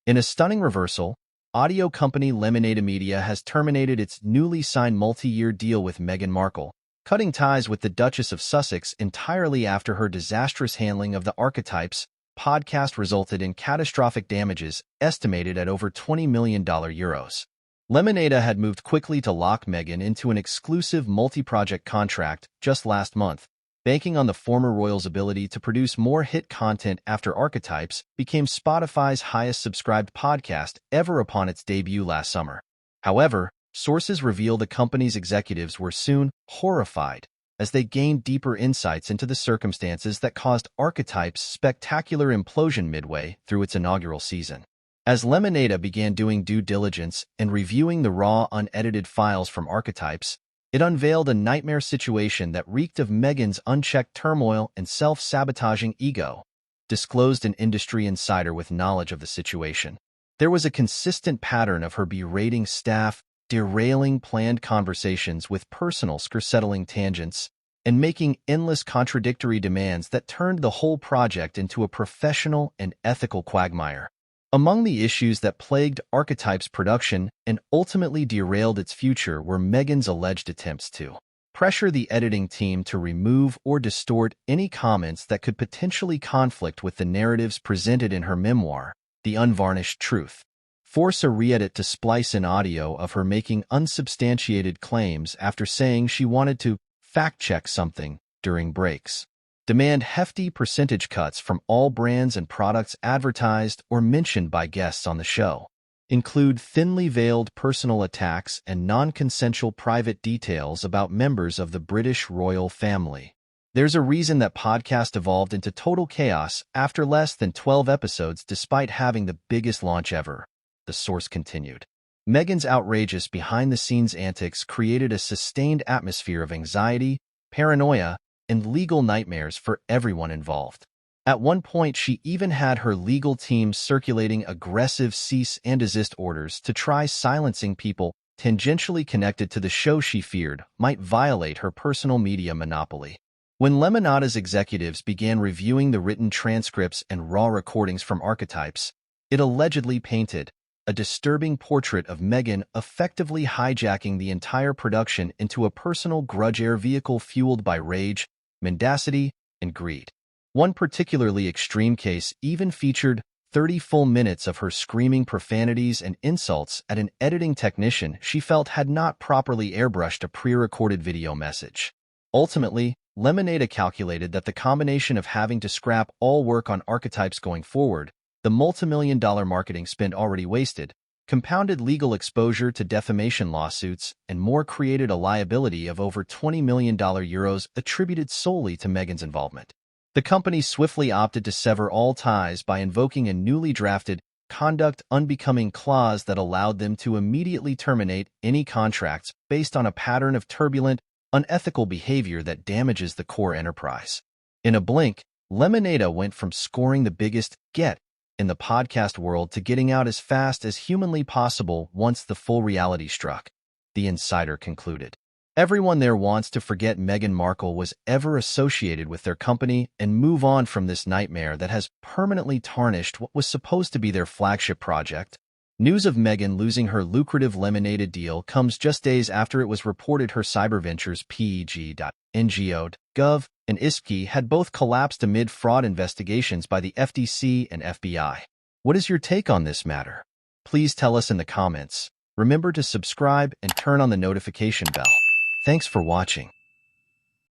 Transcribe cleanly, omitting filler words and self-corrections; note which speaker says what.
Speaker 1: In a stunning reversal, audio company Lemonada Media has terminated its newly signed multi-year deal with Meghan Markle, cutting ties with the Duchess of Sussex entirely after her disastrous handling of the Archetypes podcast resulted in catastrophic damages estimated at over €20 million. Lemonada had moved quickly to lock Meghan into an exclusive multi-project contract just last month, banking on the former royal's ability to produce more hit content after Archetypes became Spotify's highest subscribed podcast ever upon its debut last summer. However, sources reveal the company's executives were soon horrified as they gained deeper insights into the circumstances that caused Archetype's spectacular implosion midway through its inaugural season. As Lemonada began doing due diligence and reviewing the raw, unedited files from Archetypes, it unveiled a nightmare situation that reeked of Meghan's unchecked turmoil and self-sabotaging ego, disclosed an industry insider with knowledge of the situation. There was a consistent pattern of her berating staff, derailing planned conversations with personal settling tangents, and making endless contradictory demands that turned the whole project into a professional and ethical quagmire. Among the issues that plagued Archetype's production and ultimately derailed its future were Meghan's alleged attempts to pressure the editing team to remove or distort any comments that could potentially conflict with the narratives presented in her memoir, The Unvarnished Truth. Force a re-edit to splice in audio of her making unsubstantiated claims after saying she wanted to fact-check something during breaks. Demand hefty percentage cuts from all brands and products advertised or mentioned by guests on the show. Include thinly veiled personal attacks and non-consensual private details about members of the British royal family. There's a reason that podcast evolved into total chaos after less than 12 episodes despite having the biggest launch ever, the source continued. Meghan's outrageous behind-the-scenes antics created a sustained atmosphere of anxiety, paranoia, and legal nightmares for everyone involved. At one point, she even had her legal team circulating aggressive cease and desist orders to try silencing people tangentially connected to the show she feared might violate her personal media monopoly. When Lemonada's executives began reviewing the written transcripts and raw recordings from Archetypes, it allegedly painted a disturbing portrait of Meghan effectively hijacking the entire production into a personal grudge-air vehicle fueled by rage, mendacity, and greed. One particularly extreme case even featured 30 full minutes of her screaming profanities and insults at an editing technician she felt had not properly airbrushed a pre-recorded video message. Ultimately, Lemonada calculated that the combination of having to scrap all work on Archetypes going forward, the multimillion-dollar marketing spend already wasted, compounded legal exposure to defamation lawsuits, and more created a liability of over €20 million attributed solely to Meghan's involvement. The company swiftly opted to sever all ties by invoking a newly drafted conduct unbecoming clause that allowed them to immediately terminate any contracts based on a pattern of turbulent, unethical behavior that damages the core enterprise. In a blink, Lemonada went from scoring the biggest get in the podcast world to getting out as fast as humanly possible once the full reality struck, the insider concluded. Everyone there wants to forget Meghan Markle was ever associated with their company and move on from this nightmare that has permanently tarnished what was supposed to be their flagship project. News of Meghan losing her lucrative Lemonada deal comes just days after it was reported her cyberventures PEG.NGO.gov and ISPKey had both collapsed amid fraud investigations by the FTC and FBI. What is your take on this matter? Please tell us in the comments. Remember to subscribe and turn on the notification bell. Thanks for watching.